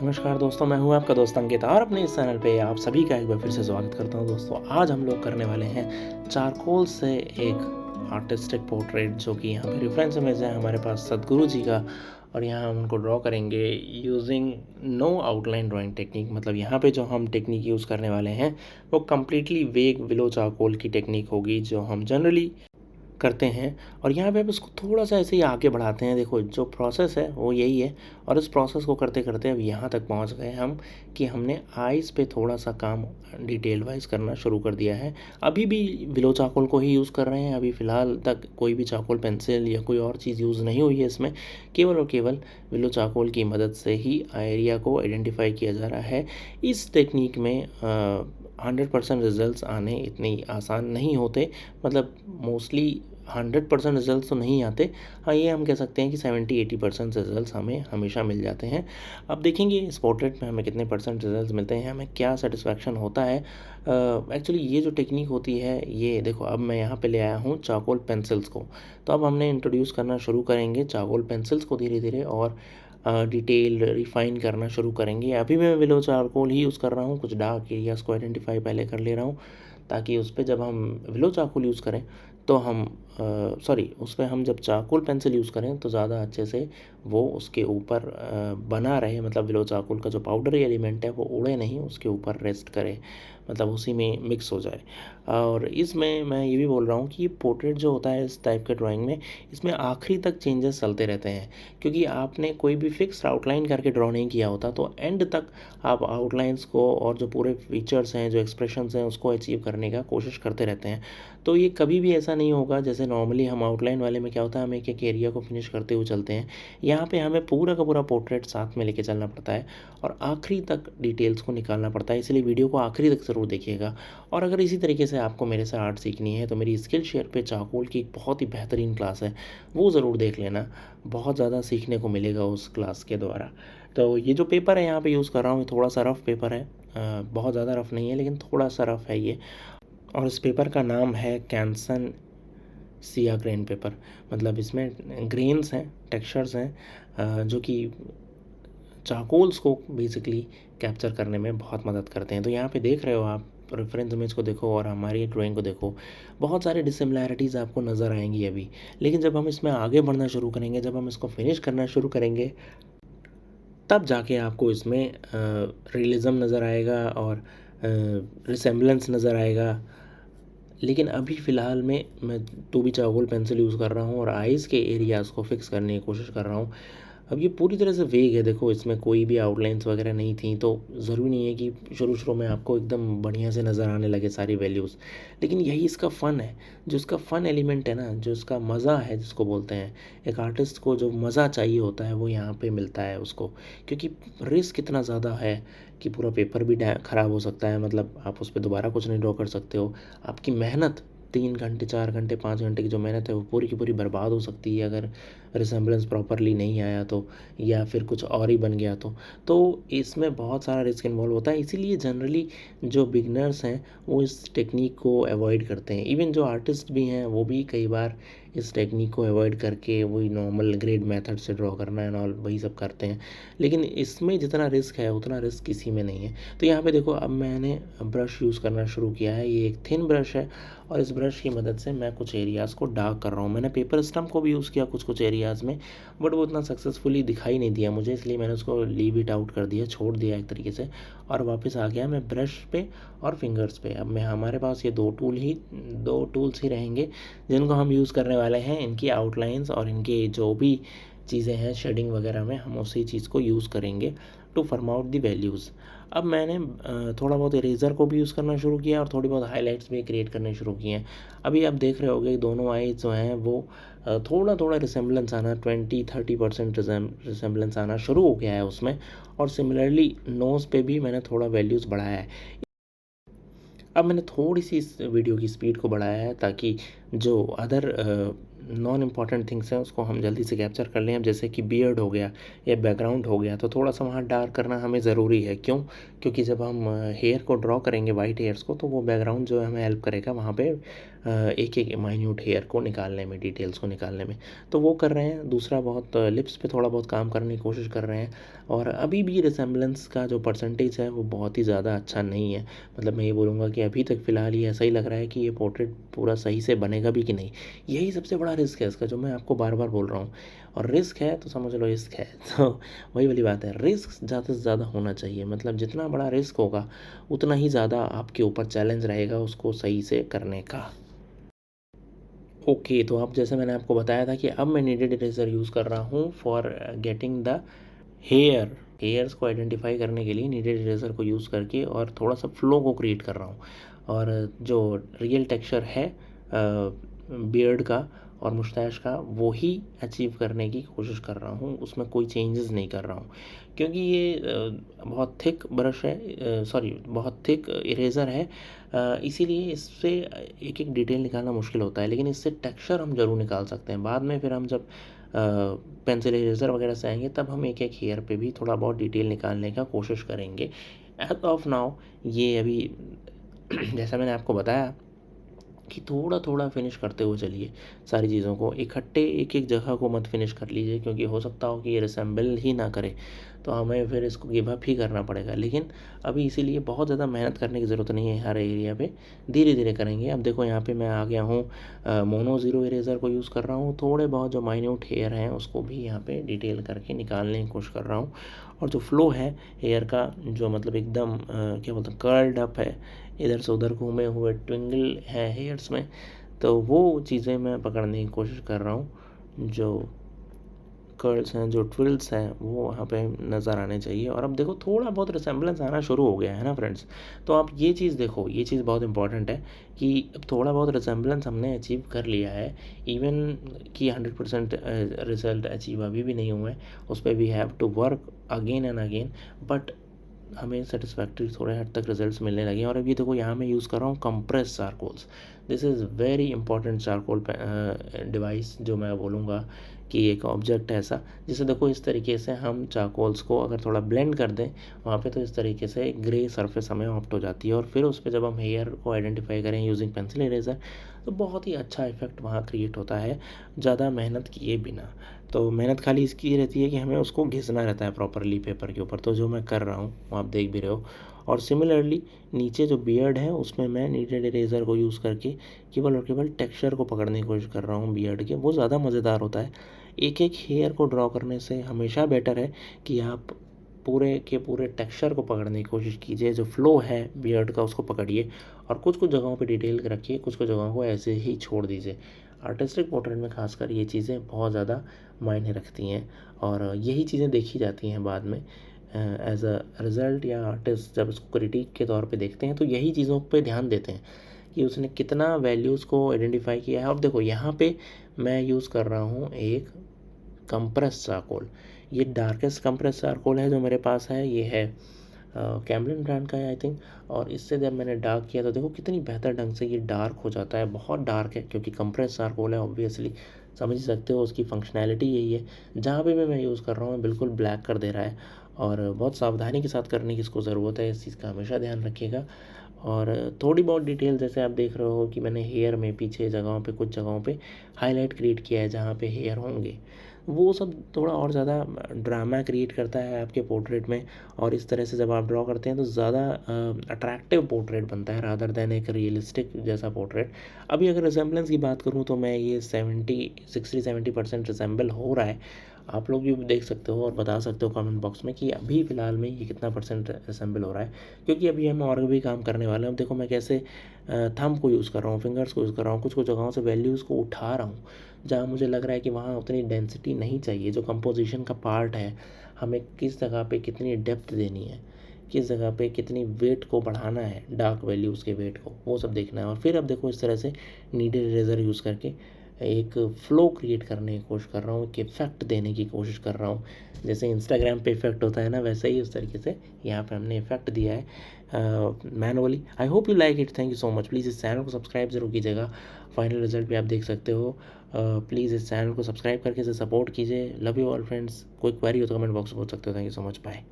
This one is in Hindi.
नमस्कार दोस्तों, मैं हूं आपका दोस्त अंकित और अपने इस चैनल पे आप सभी का एक बार फिर से स्वागत करता हूं। दोस्तों आज हम लोग करने वाले हैं चारकोल से एक आर्टिस्टिक पोर्ट्रेट, जो कि यहाँ पे रेफरेंस इमेज है हमारे पास सदगुरु जी का। और यहाँ हम उनको ड्रॉ करेंगे using no outline drawing technique. मतलब यहाँ पे जो हम टेक्निक यूज़ करने वाले हैं वो कम्प्लीटली वेग विलो चारकोल की टेक्निक होगी, जो हम जनरली करते हैं। और यहाँ पे अब इसको थोड़ा-सा ऐसे ही आगे बढ़ाते हैं। देखो जो प्रोसेस है वो यही है, और इस प्रोसेस को करते-करते अब यहाँ तक पहुँच गए हम कि हमने आइज़ पे थोड़ा-सा काम डिटेल वाइज़ करना शुरू कर दिया है। अभी भी विलो चारकोल को ही यूज़ कर रहे हैं। अभी फ़िलहाल तक कोई भी चारकोल पेंसिल या कोई और चीज़ यूज़ नहीं हुई है इसमें। केवल और केवल विलो चारकोल की मदद से ही एरिया को आइडेंटिफ़ाई किया जा रहा है। इस टेक्निक में 100% रिज़ल्ट्स आने इतने आसान नहीं होते। मतलब मोस्टली 100% रिज़ल्ट्स तो नहीं आते। हाँ, ये हम कह सकते हैं कि 70-80% रिज़ल्ट्स हमें हमेशा मिल जाते हैं। अब देखेंगे इस पोर्ट्रेट में हमें कितने परसेंट रिज़ल्ट्स मिलते हैं, हमें क्या सैटिस्फैक्शन होता है। एक्चुअली ये जो टेक्निक होती है, ये देखो अब मैं यहाँ पे ले आया हूँ चारकोल पेंसिल्स को। तो अब हमने इंट्रोड्यूस करना शुरू करेंगे चारकोल पेंसिल्स को धीरे-धीरे, और डिटेल रिफ़ाइन करना शुरू करेंगे। अभी मैं विलो चारकोल ही यूज़ कर रहा हूँ, कुछ डार्क एरियाज़ को आइडेंटिफ़ाई पहले कर ले रहा हूँ, ताकि उस पे जब हम विलो चारकोल यूज़ करें तो हम उस पे हम जब चारकोल पेंसिल यूज़ करें तो ज़्यादा अच्छे से वो उसके ऊपर बना रहे। मतलब विलो चारकोल का जो पाउडरी एलिमेंट है वो उड़े नहीं, उसके ऊपर रेस्ट करे, मतलब उसी में मिक्स हो जाए। और इसमें मैं ये भी बोल रहा हूँ कि ये पोर्ट्रेट जो होता है इस टाइप के ड्राइंग में, इसमें आखिरी तक चेंजेस चलते रहते हैं, क्योंकि आपने कोई भी फिक्स आउटलाइन करके ड्रॉ नहीं किया होता। तो एंड तक आप आउटलाइंस को और जो पूरे फीचर्स हैं, जो एक्सप्रेशंस हैं, उसको अचीव करने का कोशिश करते रहते हैं। तो ये कभी भी ऐसा नहीं होगा जैसे नॉर्मली हम आउटलाइन वाले में क्या होता है, हम एक एक एरिया को फिनिश करते हुए चलते हैं। यहाँ पे हमें पूरा का पूरा पोर्ट्रेट साथ में लेके चलना पड़ता है और आखिरी तक डिटेल्स को निकालना पड़ता है। इसलिए वीडियो को आखिरी तक ज़रूर देखिएगा। और अगर इसी तरीके से आपको मेरे से आर्ट सीखनी है तो मेरी स्किल शेयर पे चारकोल की एक बहुत ही बेहतरीन क्लास है, वो ज़रूर देख लेना। बहुत ज़्यादा सीखने को मिलेगा उस क्लास के द्वारा। तो ये जो पेपर है यहाँ पे यूज़ कर रहा हूँ, ये थोड़ा सा रफ़ पेपर है। बहुत ज़्यादा रफ़ नहीं है, लेकिन थोड़ा सा रफ़ है ये। और इस पेपर का नाम है कैंसन सिया ग्रेन पेपर। मतलब इसमें ग्रेन्स हैं, टेक्सचर्स हैं, जो कि चारकोल्स को बेसिकली कैप्चर करने में बहुत मदद करते हैं। तो यहाँ पे देख रहे हो आप, रेफरेंस इमेज को देखो और हमारी ड्राइंग को देखो, बहुत सारे डिसिमिलैरिटीज़ आपको नज़र आएंगी अभी। लेकिन जब हम इसमें आगे बढ़ना शुरू करेंगे, जब हम इसको फिनिश करना शुरू करेंगे, तब जाके आपको इसमें रियलिज़म नज़र आएगा और रिसेम्बलेंस नज़र आएगा। लेकिन अभी फ़िलहाल में मैं 2B चारकोल पेंसिल यूज़ कर रहा हूँ और आइज़ के एरियाज़ को फिक्स करने की कोशिश कर रहा हूँ। अब ये पूरी तरह से वेग है, देखो इसमें कोई भी आउटलाइंस वगैरह नहीं थी, तो ज़रूरी नहीं है कि शुरू-शुरू में आपको एकदम बढ़िया से नज़र आने लगे सारी वैल्यूज़। लेकिन यही इसका फ़न है, जो इसका फ़न एलिमेंट है ना, जो इसका मज़ा है जिसको बोलते हैं, एक आर्टिस्ट को जो मज़ा चाहिए होता है वो यहाँ पे मिलता है उसको। क्योंकि रिस्क इतना ज़्यादा है कि पूरा पेपर भी ख़राब हो सकता है, मतलब आप उस पे दोबारा कुछ नहीं ड्रॉ कर सकते हो। आपकी मेहनत 3 घंटे, 4 घंटे, 5 घंटे की जो मेहनत है वो पूरी की पूरी बर्बाद हो सकती है अगर रिसेम्बलेंस प्रॉपरली नहीं आया तो, या फिर कुछ और ही बन गया तो। तो इसमें बहुत सारा रिस्क इन्वॉल्व होता है, इसीलिए जनरली जो बिगनर्स हैं वो इस टेक्निक को अवॉइड करते हैं। इवन जो आर्टिस्ट भी हैं वो भी कई बार इस टेक्निक को अवॉइड करके वही नॉर्मल ग्रेड मेथड से ड्रॉ करना एंड ऑल वही सब करते हैं। लेकिन इसमें जितना रिस्क है उतना रिस्क किसी में नहीं है। तो यहाँ पे देखो, अब मैंने ब्रश यूज़ करना शुरू किया है। ये एक थिन ब्रश है और इस ब्रश की मदद से मैं कुछ एरियाज़ को डार्क कर रहा हूँ। मैंने पेपर स्टम्प को भी यूज़ किया कुछ-कुछ एरियाज़ में, बट वो उतना सक्सेसफुली दिखाई नहीं दिया मुझे, इसलिए मैंने उसको लीव इट आउट कर दिया, छोड़ दिया एक तरीके से, और वापस आ गया मैं ब्रश पे और फिंगर्स पे। अब मैं हमारे पास ये 2 टूल्स ही रहेंगे जिनको हम यूज़ करने वाले हैं। इनकी आउटलाइंस और इनके जो भी चीज़ें हैं शेडिंग वगैरह में, हम उसी चीज़ को यूज़ करेंगे to form out the values. अब मैंने थोड़ा बहुत इरेज़र को भी यूज़ करना शुरू किया और थोड़ी बहुत हाइलाइट्स भी क्रिएट करने शुरू किए हैं। अभी आप देख रहे होंगे दोनों आईज़ जो हैं वो थोड़ा-थोड़ा रिसेम्बलेंस आना, 20-30% रिसेम्बलेंस आना शुरू हो गया है उसमें। और सिमिलरली नोज़ पे भी मैंने थोड़ा वैल्यूज़ बढ़ाया है। अब मैंने थोड़ी-सी इस वीडियो की स्पीड को बढ़ाया है ताकि जो अदर नॉन इम्पॉर्टेंट थिंग्स हैं उसको हम जल्दी से कैप्चर कर लें। अब जैसे कि बियर्ड हो गया या बैकग्राउंड हो गया, तो थोड़ा-सा वहाँ डार्क करना हमें ज़रूरी है। क्यों? क्योंकि जब हम हेयर को ड्रॉ करेंगे, वाइट हेयर्स को, तो वो बैकग्राउंड जो है हमें हेल्प करेगा वहाँ पे एक एक माइन्यूट हेयर को निकालने में, डिटेल्स को निकालने में। तो वो कर रहे हैं। दूसरा बहुत लिप्स पे थोड़ा बहुत काम करने की कोशिश कर रहे हैं, और अभी भी रिसेम्बलेंस का जो परसेंटेज है वो बहुत ही ज़्यादा अच्छा नहीं है। मतलब मैं ये बोलूँगा कि अभी तक फ़िलहाल ये ऐसा ही लग रहा है कि ये पोर्ट्रेट पूरा सही से बनेगा भी कि नहीं। यही सबसे बड़ा रिस्क है इसका, जो मैं आपको बार बार बोल रहा हूँ। और रिस्क है तो समझ लो इश्क है। तो वही वाली बात है, रिस्क ज़्यादा से ज़्यादा होना चाहिए। मतलब जितना बड़ा रिस्क होगा उतना ही ज़्यादा आपके ऊपर चैलेंज रहेगा उसको सही से करने का। ओके, तो अब जैसे मैंने आपको बताया था कि अब मैं नीडेड इरेज़र यूज़ कर रहा हूँ फॉर गेटिंग द हेयर्स को आइडेंटिफाई करने के लिए नीडेड इरेज़र को यूज़ करके, और थोड़ा सा फ्लो को क्रिएट कर रहा हूँ। और जो रियल टेक्सचर है बियर्ड का और मुस्टैच का, वो ही अचीव करने की कोशिश कर रहा हूँ, उसमें कोई चेंजेस नहीं कर रहा हूँ। क्योंकि ये बहुत थिक ब्रश है, सॉरी बहुत थिक इरेज़र है, इसीलिए इससे एक एक डिटेल निकालना मुश्किल होता है। लेकिन इससे टेक्सचर हम ज़रूर निकाल सकते हैं। बाद में फिर हम जब पेंसिल इरेज़र वगैरह से आएंगे तब हम एक एक हेयर पे भी थोड़ा बहुत डिटेल निकालने का कोशिश करेंगे। एज ऑफ नाउ ये अभी जैसा मैंने आपको बताया कि थोड़ा थोड़ा फिनिश करते हुए चलिए। सारी चीज़ों को इकट्ठे एक एक जगह को मत फिनिश कर लीजिए, क्योंकि हो सकता हो कि ये रिसेंबल ही ना करे, तो हमें फिर इसको गिव अप ही करना पड़ेगा। लेकिन अभी इसीलिए बहुत ज़्यादा मेहनत करने की ज़रूरत नहीं है हर एरिया पे, धीरे धीरे करेंगे। अब देखो यहाँ पे मैं आ गया हूँ, मोनो ज़ीरो इरेज़र को यूज़ कर रहा हूँ। थोड़े बहुत जो माइन्यूट हेयर हैं उसको भी यहाँ पे डिटेल करके निकालने की कोशिश कर रहा हूँ। और जो फ्लो है हेयर का, जो मतलब एकदम क्या बोलते हैं, कर्ल्ड अप है, इधर से उधर घूमे हुए ट्विंगल है हेयर्स में, तो वो चीज़ें मैं पकड़ने की कोशिश कर रहा हूँ। जो कर्ल्स हैं, जो ट्विल्स हैं, वो वहाँ पे नज़र आने चाहिए। और अब देखो थोड़ा बहुत रिसेम्बलेंस आना शुरू हो गया है ना फ्रेंड्स। तो आप ये चीज़ देखो, ये चीज़ बहुत इंपॉर्टेंट है कि अब थोड़ा बहुत रिसेम्बलेंस हमने अचीव कर लिया है। इवन कि 100% रिजल्ट अचीव अभी भी नहीं हुए हैं, उस पर we have to work again and again. But हमें सेटिस्फैक्ट्री थोड़े हद तक रिजल्ट्स मिलने लगे हैं। और अभी देखो यहाँ मैं यूज़ कर रहा हूँ compress charcoals. This is very important charcoal device, जो मैं बोलूँगा कि एक ऑब्जेक्ट है ऐसा, जिसे देखो इस तरीके से हम चारकोल्स को अगर थोड़ा ब्लेंड कर दें वहाँ पे, तो इस तरीके से ग्रे सरफेस हमें ऑप्ट हो जाती है। और फिर उस पर जब हम हेयर को आइडेंटिफाई करें यूजिंग पेंसिल इरेज़र, तो बहुत ही अच्छा इफेक्ट वहाँ क्रिएट होता है, ज़्यादा मेहनत किए बिना। तो मेहनत खाली इसकी रहती है कि हमें उसको घिसना रहता है प्रॉपरली पेपर के ऊपर, तो जो मैं कर रहा हूँ वो आप देख भी रहे हो। और सिमिलरली नीचे जो बियर्ड है उसमें मैं नीडेड इरेज़र को यूज़ करके केवल और केवल टेक्सचर को पकड़ने की कोशिश कर रहा हूँ बियर्ड के। वो ज़्यादा मज़ेदार होता है। एक एक हेयर को ड्रॉ करने से हमेशा बेटर है कि आप पूरे के पूरे टेक्सचर को पकड़ने की कोशिश कीजिए। जो फ्लो है बियर्ड का उसको पकड़िए, और कुछ कुछ जगहों पे डिटेल रखिए, कुछ कुछ जगहों को ऐसे ही छोड़ दीजिए। आर्टिस्टिक पोर्ट्रेट में खासकर ये चीज़ें बहुत ज़्यादा मायने रखती हैं, और यही चीज़ें देखी जाती हैं बाद में एज अ रिज़ल्ट। या आर्टिस्ट जब इसको क्रिटिक के तौर पे देखते हैं तो यही चीज़ों पे ध्यान देते हैं कि उसने कितना वैल्यूज़ को आइडेंटिफाई किया है। अब देखो यहाँ पे मैं यूज़ कर रहा हूँ एक कंप्रेस चारकोल। ये डार्केस्ट कंप्रेस चारकोल है जो मेरे पास है। ये है कैमलिन ब्रांड का है आई थिंक। और इससे जब मैंने डार्क किया तो देखो कितनी बेहतर ढंग से ये डार्क हो जाता है। बहुत डार्क है क्योंकि कंप्रेस चारकोल है, ऑब्वियसली समझ ही सकते हो उसकी फंक्शनैलिटी यही है। जहाँ पे भी मैं यूज़ कर रहा हूँ बिल्कुल ब्लैक कर दे रहा है, और बहुत सावधानी के साथ करने की इसको ज़रूरत है। इस चीज़ का हमेशा ध्यान रखिएगा। और थोड़ी बहुत डिटेल जैसे आप देख रहे हो कि मैंने हेयर में पीछे जगहों पे, कुछ जगहों पे हाईलाइट क्रिएट किया है जहाँ पे हेयर होंगे, वो सब थोड़ा और ज़्यादा ड्रामा क्रिएट करता है आपके पोर्ट्रेट में। और इस तरह से जब आप ड्रॉ करते हैं तो ज़्यादा अट्रैक्टिव पोर्ट्रेट बनता है रादर देन एक रियलिस्टिक जैसा पोर्ट्रेट। अभी अगर रिजेम्बलेंस की बात करूँ तो मैं ये 60-70% रिजेंबल हो रहा है। आप लोग भी देख सकते हो और बता सकते हो कमेंट बॉक्स में कि अभी फ़िलहाल में ये कितना परसेंट रिजेंबल हो रहा है, क्योंकि अभी हम और भी काम करने वाले हैं। अब देखो मैं कैसे थंब को यूज़ कर रहा हूँ, फिंगर्स को यूज़ कर रहा हूँ, कुछ कुछ जगहों से वैल्यूज़ को उठा रहा हूँ जहाँ मुझे लग रहा है कि वहाँ उतनी डेंसिटी नहीं चाहिए। जो कंपोजिशन का पार्ट है, हमें किस जगह पे कितनी डेप्थ देनी है, किस जगह पे कितनी वेट को बढ़ाना है, डार्क वैल्यूज़ के वेट को, वो सब देखना है। और फिर अब देखो इस तरह से नीडेड इरेज़र यूज़ करके एक फ़्लो क्रिएट करने की कोशिश कर रहा हूँ, एक इफ़ेक्ट देने की कोशिश कर रहा हूँ। जैसे इंस्टाग्राम पे इफ़ेक्ट होता है ना, वैसे ही उस तरीके से यहाँ पे हमने इफ़ेक्ट दिया है manually. I hope you like it. Thank you so much. Please इस चैनल को सब्सक्राइब ज़रूर कीजिएगा। फाइनल रिजल्ट भी आप देख सकते हो। प्लीज़ इस चैनल को सब्सक्राइब करके इसे सपोर्ट कीजिए। Love you all friends. कोई क्वेरी हो तो कमेंट बॉक्स में पूछ सकते हो। Thank you so much. Bye.